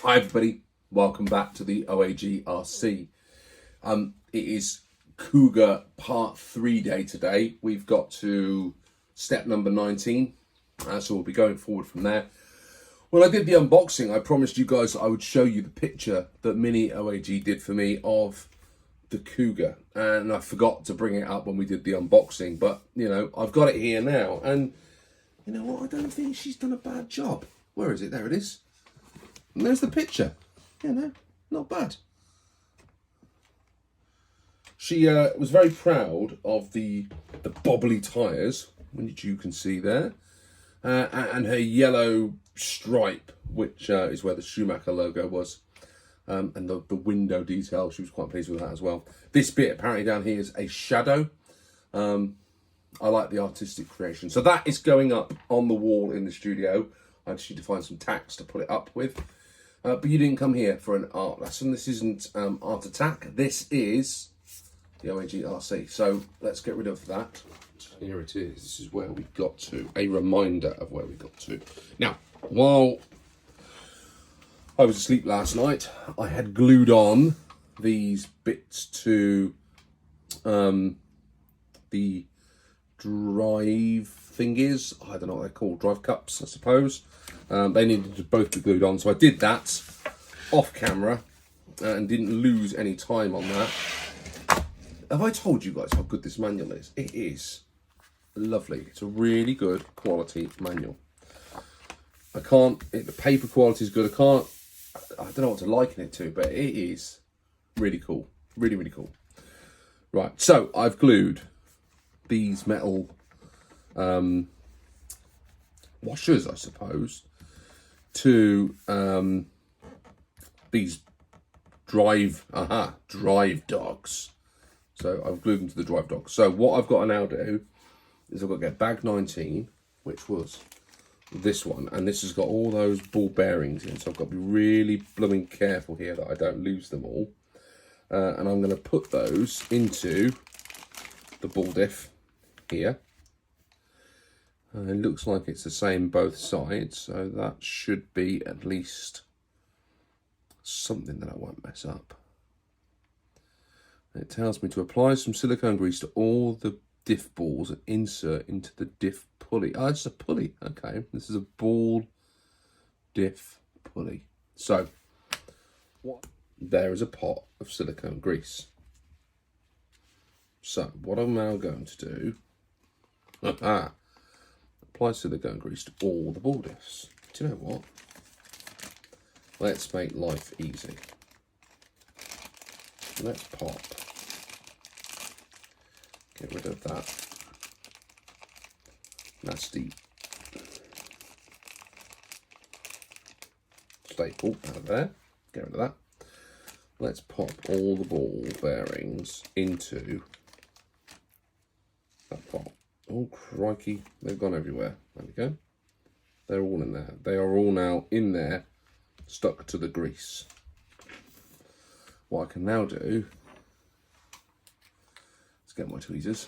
Hi everybody, welcome back to the OAG RC. It is Cougar Part 3 day today. We've got to step number 19, so we'll be going forward from there. When I did the unboxing, I promised you guys I would show you the picture that Mini OAG did for me of the Cougar, and I forgot to bring it up when we did the unboxing, but you know, I've got it here now, and you know what, I don't think she's done a bad job. Where is it? There it is. And there's the picture. You know, not bad. She was very proud of the bobbly tyres, which you can see there, and her yellow stripe, which is where the Schumacher logo was, and the window detail. She was quite pleased with that as well. This bit apparently down here is a shadow. I like the artistic creation. So that is going up on the wall in the studio. I just need to find some tacks to put it up with. But you didn't come here for an art lesson. This isn't Art Attack. This is the OAG RC. So let's get rid of that. Here it is. This is where we got to. A reminder of where we got to. Now, while I was asleep last night, I had glued on these bits to the drive thingies. I don't know what they're called. Drive cups, I suppose. They needed to both be glued on, so I did that off camera and didn't lose any time on that. Have I told you guys how good this manual is? It is lovely. It's a really good quality manual. The paper quality is good. I don't know what to liken it to, but it is really cool. Really, really cool. Right, so I've glued these metal washers, I suppose, to these drive dogs. So I've glued them to the drive dogs. So what I've got to now do is I've got to get bag 19, which was this one, and this has got all those ball bearings in, so I've got to be really blooming careful here that I don't lose them all. And I'm going to put those into the ball diff here. It looks like it's the same both sides, so that should be at least something that I won't mess up. It tells me to apply some silicone grease to all the diff balls and insert into the diff pulley. Oh, it's a pulley. Okay, this is a ball diff pulley. So, there is a pot of silicone grease. So, what I'm now going to do, apply silicone grease to all the ball diffs. Do you know what? Let's make life easy. Let's pop. Get rid of that nasty staple out of there. Get rid of that. Let's pop all the ball bearings into that pot. Oh, crikey, they've gone everywhere. There we go. They're all in there. They are all now in there, stuck to the grease. What I can now do is get my tweezers,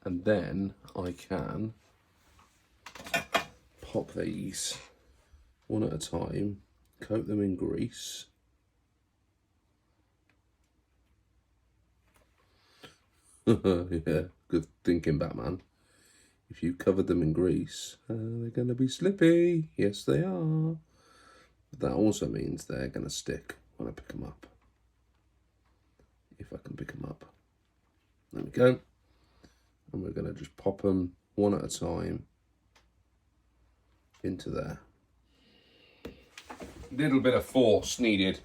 and then I can pop these one at a time, coat them in grease. Yeah, good thinking, Batman. If you covered them in grease, they're going to be slippy. Yes, they are. But that also means they're going to stick when I pick them up. If I can pick them up. There we go. And we're going to just pop them one at a time into there. Little bit of force needed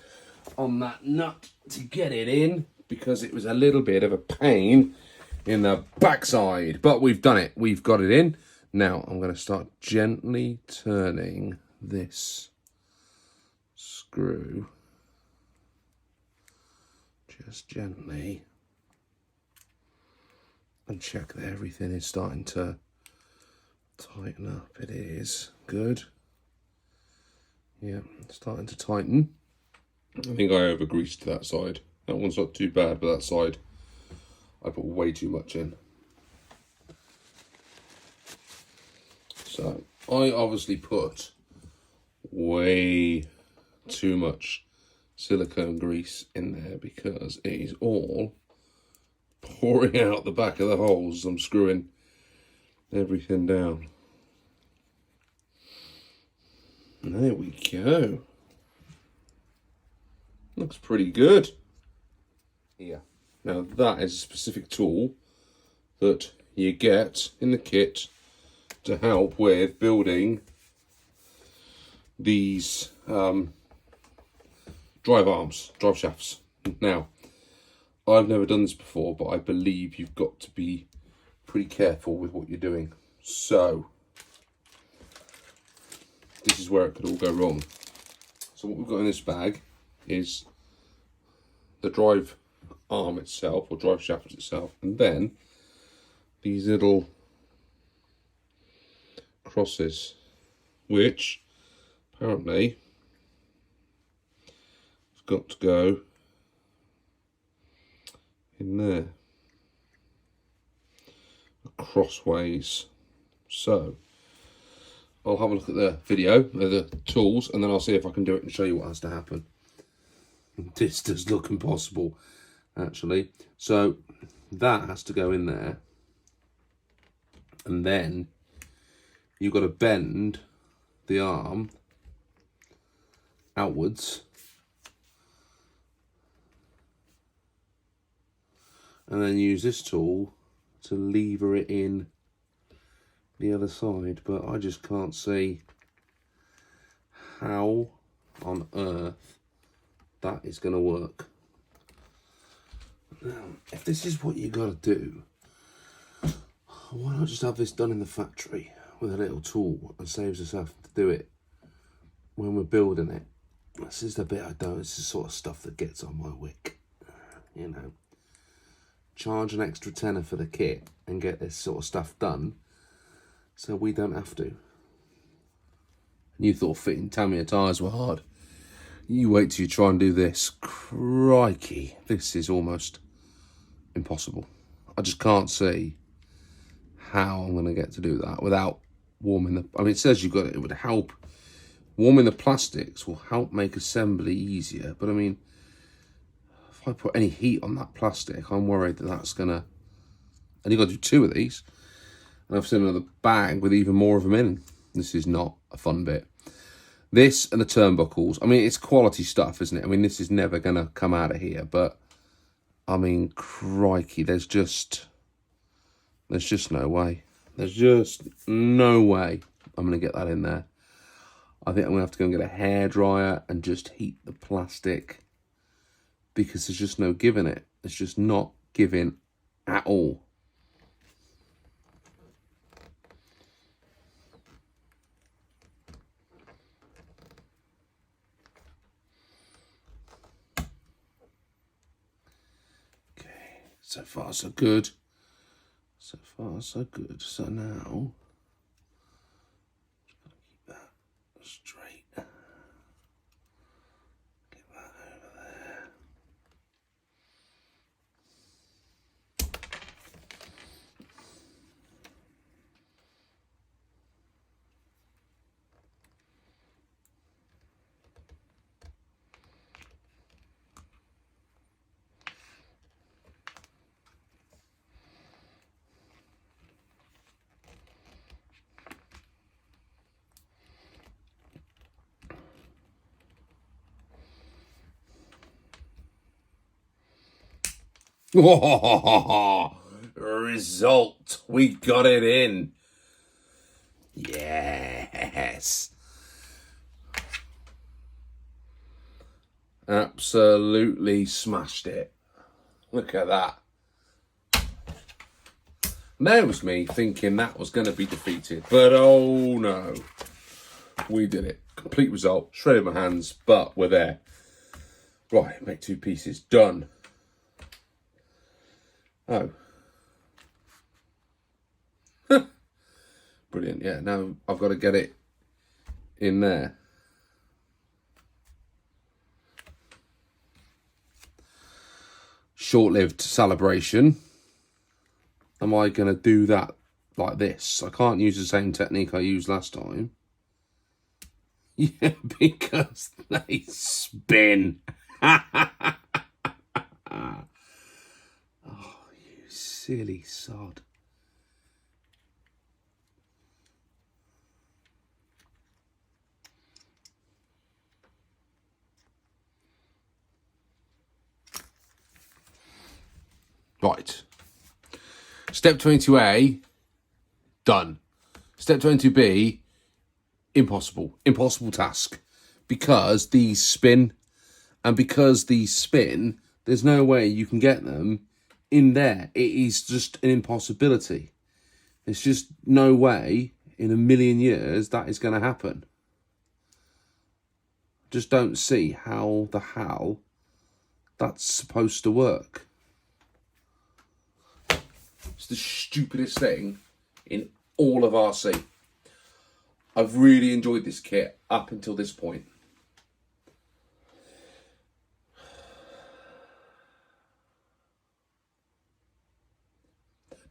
on that nut to get it in, because it was a little bit of a pain in the backside, but we've done it. We've got it in. Now I'm going to start gently turning this screw, just gently, and check that everything is starting to tighten up. It is good. Yeah, starting to tighten. I think I over greased that side. That one's not too bad, but that side I put way too much in. So I obviously put way too much silicone grease in there because it is all pouring out the back of the holes. I'm screwing everything down. There we go. Looks pretty good. Yeah. Now that is a specific tool that you get in the kit to help with building these drive shafts. Now, I've never done this before, but I believe you've got to be pretty careful with what you're doing. So, this is where it could all go wrong. So what we've got in this bag is the drive arm itself, or drive shaft itself, and then these little crosses, which apparently has got to go in there crossways. So I'll have a look at the video of the tools, and then I'll see if I can do it and show you what has to happen. This does look impossible, actually. So that has to go in there, and then you've got to bend the arm outwards, and then use this tool to lever it in the other side. But I just can't see how on earth that is going to work. Now, if this is what you got to do, why not just have this done in the factory with a little tool, and saves us having to do it when we're building it? This is the bit I don't. It's the sort of stuff that gets on my wick. You know, charge an extra tenner for the kit and get this sort of stuff done, so we don't have to. You thought fitting Tamiya tyres were hard. You wait till you try and do this. Crikey, this is almost impossible. I just can't see how I'm going to get to do that without warming the... I mean, it says it would help. Warming the plastics will help make assembly easier. But I mean, if I put any heat on that plastic, I'm worried that that's going to... And you've got to do 2 of these. And I've seen another bag with even more of them in. This is not a fun bit. This and the turnbuckles, I mean, it's quality stuff, isn't it? I mean, this is never going to come out of here, but I mean, crikey, there's just no way. There's just no way I'm going to get that in there. I think I'm going to have to go and get a hairdryer and just heat the plastic, because there's just no giving it. It's just not giving at all. So far, so good. So far, so good. So now, just gotta keep that straight. Get that over there. Result. We got it in. Yes. Absolutely smashed it. Look at that. There was me thinking that was going to be defeated. But oh no. We did it. Complete result. Shredded my hands, but we're there. Right, make 2 pieces. Done. Oh. Brilliant. Yeah, now I've got to get it in there. Short-lived celebration. Am I going to do that like this? I can't use the same technique I used last time. Yeah, because they spin. Oh, you silly sod. Right. Step 22A, done. Step 22B, impossible. Impossible task. Because these spin, and because these spin, there's no way you can get them in there. It is just an impossibility. There's just no way in a million years that is going to happen. Just don't see how the hell that's supposed to work. It's the stupidest thing in all of RC. I've really enjoyed this kit up until this point.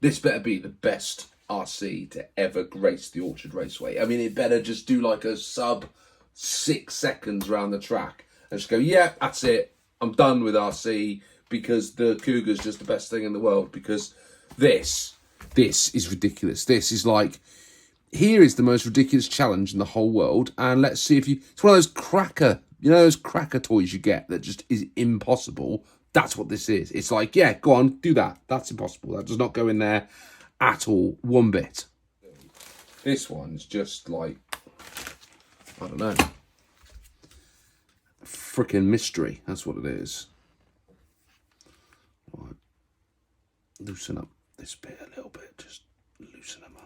This better be the best RC to ever grace the Orchard Raceway. I mean, it better just do like a sub 6 seconds around the track and just go, yeah, that's it. I'm done with RC because the Cougar's just the best thing in the world. Because this is ridiculous. This is like, here is the most ridiculous challenge in the whole world. And let's see if you, it's one of those cracker, you know, those cracker toys you get that just is impossible. That's what this is. It's like, yeah, go on, do that. That's impossible. That does not go in there at all, one bit. This one's just like, I don't know, freaking mystery. That's what it is. Right. Loosen up this bit a little bit. Just loosen them up.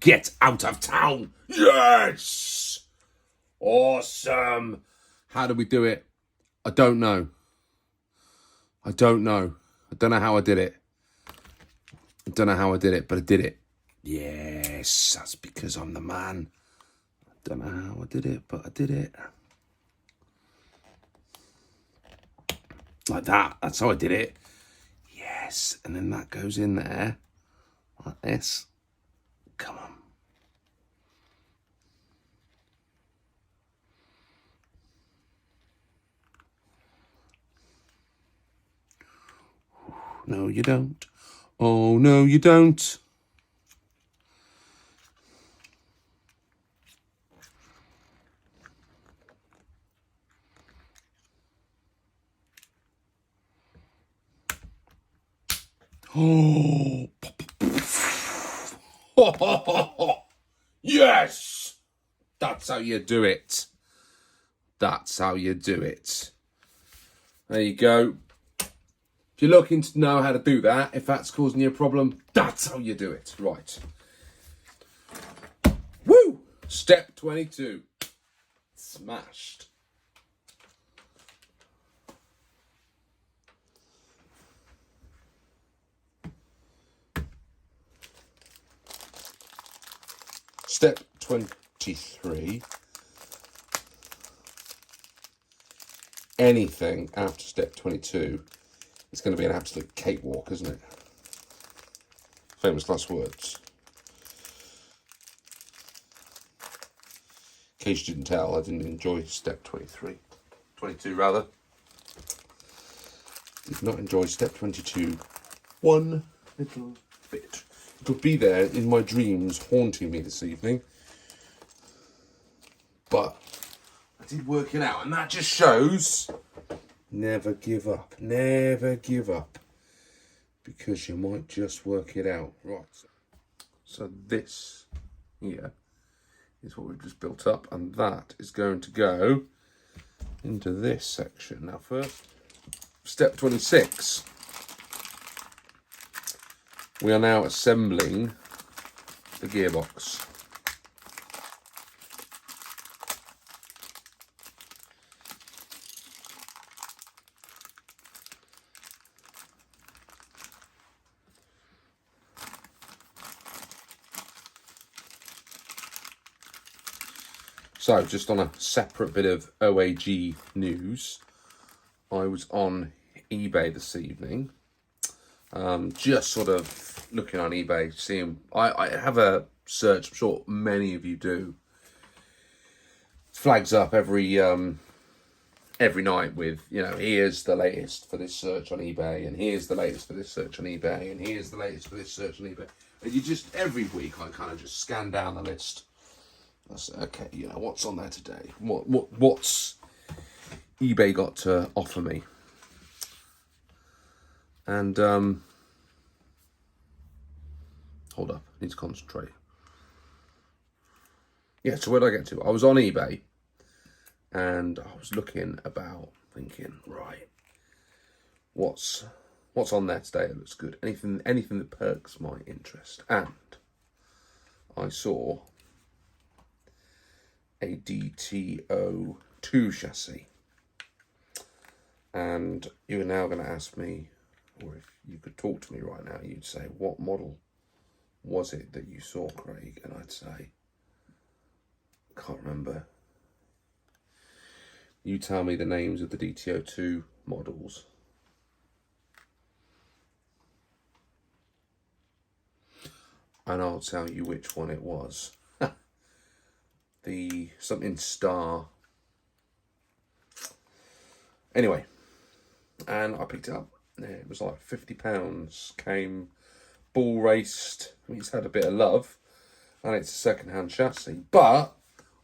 Get out of town. Yes. Awesome. How do we do it? I don't know. I don't know how I did it. I don't know how I did it, but I did it. Yes, that's because I'm the man. I don't know how I did it, but I did it. Like that. That's how I did it. Yes. And then that goes in there. Like this. Come on. No, you don't. Oh, no, you don't. Oh. Yes. That's how you do it. That's how you do it. There you go. If you're looking to know how to do that, if that's causing you a problem, that's how you do it. Right. Woo! Step 22. Smashed. Step 23. Anything after step 22 is going to be an absolute cakewalk, isn't it? Famous last words. In case you didn't tell, I didn't enjoy step 22 rather. Did not enjoy step 22 one little bit. It'll be there in my dreams haunting me this evening. But I did work it out, and that just shows never give up. Never give up. Because you might just work it out. Right. So this here is what we've just built up, and that is going to go into this section. Now first, step 26. we are now assembling the gearbox. So, just on a separate bit of OAG news, I was on eBay this evening, just sort of looking on eBay, seeing, I have a search, I'm sure many of you do, flags up every night with, you know, here's the latest for this search on eBay, and here's the latest for this search on eBay, and here's the latest for this search on eBay. And you just, every week I kind of just scan down the list. I said, okay, you know, what's on there today? What's eBay got to offer me? And hold up, I need to concentrate. Yeah, so where did I get to? I was on eBay and I was looking about, thinking, right, what's on there today that looks good? Anything that perks my interest. And I saw a DTO2 chassis. And you're now going to ask me, or if you could talk to me right now, you'd say, what model was it that you saw, Craig? And I'd say, can't remember. You tell me the names of the DTO2 models. And I'll tell you which one it was. The something star. Anyway, and I picked it up. It was like £50. Came ball raced. I mean, it's had a bit of love, and it's a second-hand chassis. But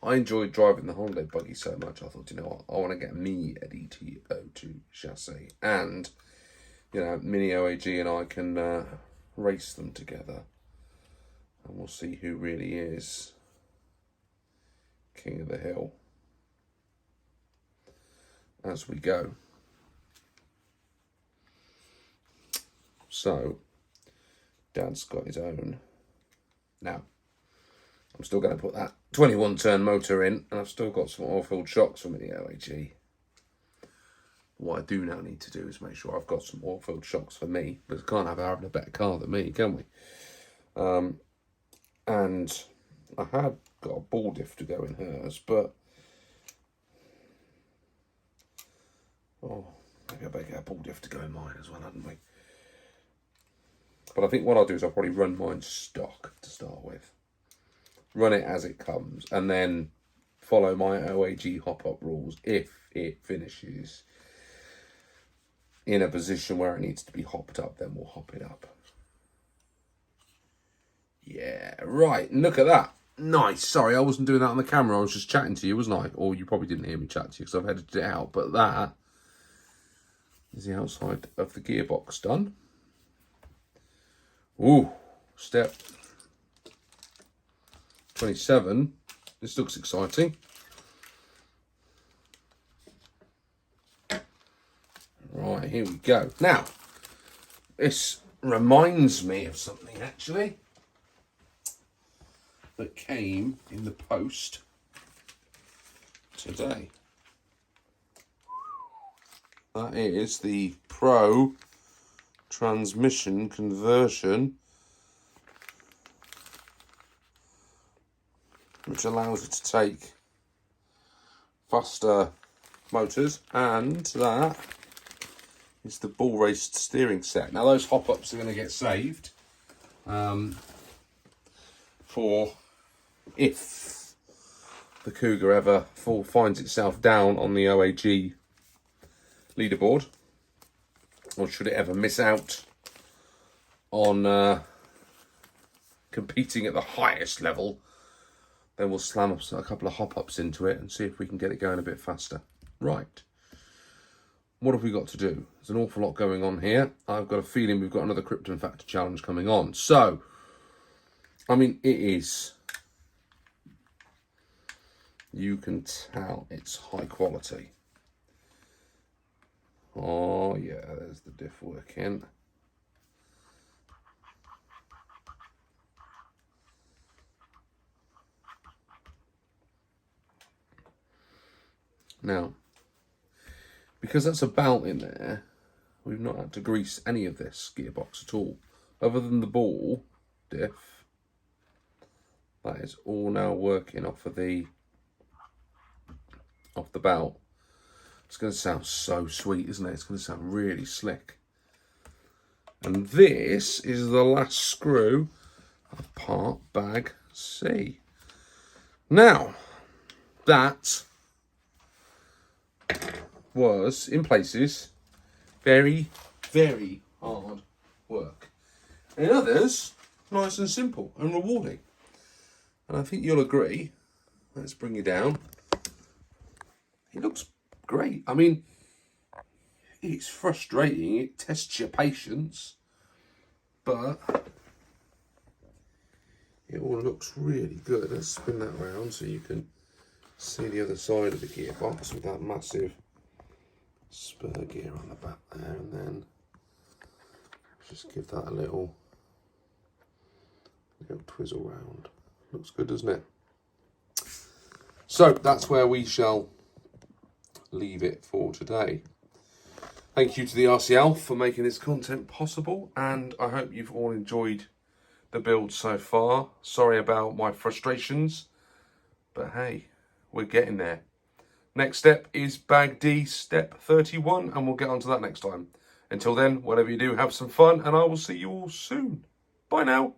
I enjoyed driving the holiday buggy so much. I thought, you know what, I want to get me a DTO2 chassis, and you know, Mini OAG and I can race them together, and we'll see who really is king of the hill as we go. So, Dad's got his own. Now, I'm still going to put that 21-turn motor in, and I've still got some oil-filled shocks from the OAG. What I do now need to do is make sure I've got some oil-filled shocks for me, because I can't have her having a better car than me, can we? And I had got a ball diff to go in hers, but maybe I better get a ball diff to go in mine as well, hadn't we? But I think what I'll do is I'll probably run mine stock to start with. Run it as it comes, and then follow my OAG hop-up rules. If it finishes in a position where it needs to be hopped up, then we'll hop it up. Yeah, right, look at that. Nice. Sorry, I wasn't doing that on the camera. I was just chatting to you, wasn't I? Or you probably didn't hear me chat to you because I've edited it out. But that is the outside of the gearbox done. Ooh, step 27. This looks exciting. Right, here we go. Now, this reminds me of something actually that came in the post today. That is the Pro transmission conversion, which allows it to take faster motors, and that is the ball raced steering set. Now those hop-ups are going to get saved for if the Cougar ever finds itself down on the OAG leaderboard, or should it ever miss out on competing at the highest level, then we'll slam up a couple of hop-ups into it and see if we can get it going a bit faster. Right. What have we got to do? There's an awful lot going on here. I've got a feeling we've got another Krypton Factor challenge coming on. So, I mean, it is, you can tell it's high quality. Oh yeah, there's the diff working. Now, because that's a belt in there, we've not had to grease any of this gearbox at all, other than the ball diff. That is all now working off the belt. It's going to sound so sweet, isn't it? It's going to sound really slick. And this is the last screw of part bag C. Now, that was, in places, very, very hard work. In others, nice and simple and rewarding. And I think you'll agree. Let's bring you down. It looks great. I mean, it's frustrating. It tests your patience. But it all looks really good. Let's spin that around so you can see the other side of the gearbox with that massive spur gear on the back there, and then just give that a little twizzle round. Looks good, doesn't it? So that's where we shall leave it for today. Thank you to the RCL for making this content possible, and I hope you've all enjoyed the build so far. Sorry about my frustrations, but hey, we're getting there. Next step is bag D, step 31, and we'll get onto that next time. Until then, whatever you do, have some fun, and I will see you all soon. Bye now.